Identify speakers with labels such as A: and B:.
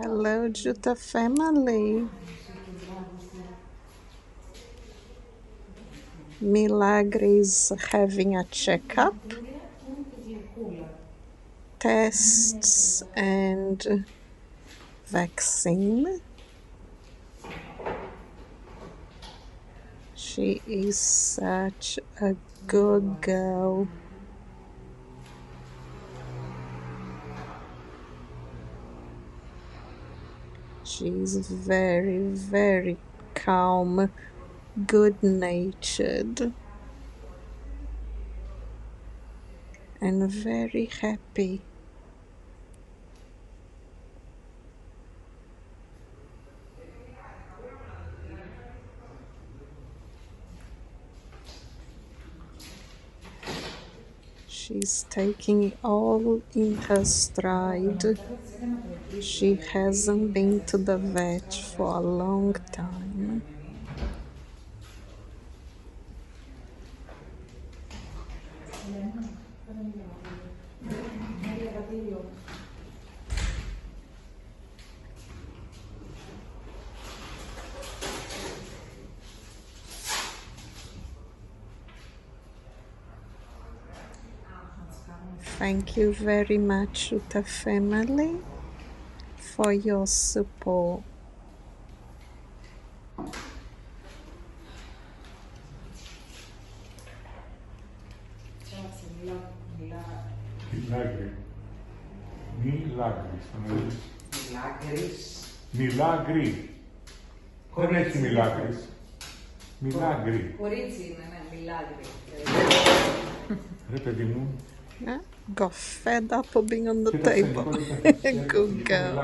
A: Hello, Jutta family. Milagre is having a checkup, tests and vaccine. She is such a good girl. She's very, very calm, good-natured, and very happy. She's taking it all in her stride. She hasn't been to the vet for a long time. Thank you very much, Jutta family, for your support.
B: Milagre. Milagris.
C: Milagris.
B: Milagri. Δεν έχει μιλάγρις. Μιλάγρι.
C: Κορίτσι είναι, ναι, μιλάγρι.
B: Ρε παιδί μου.
A: Got fed up of being on the table. Good girl.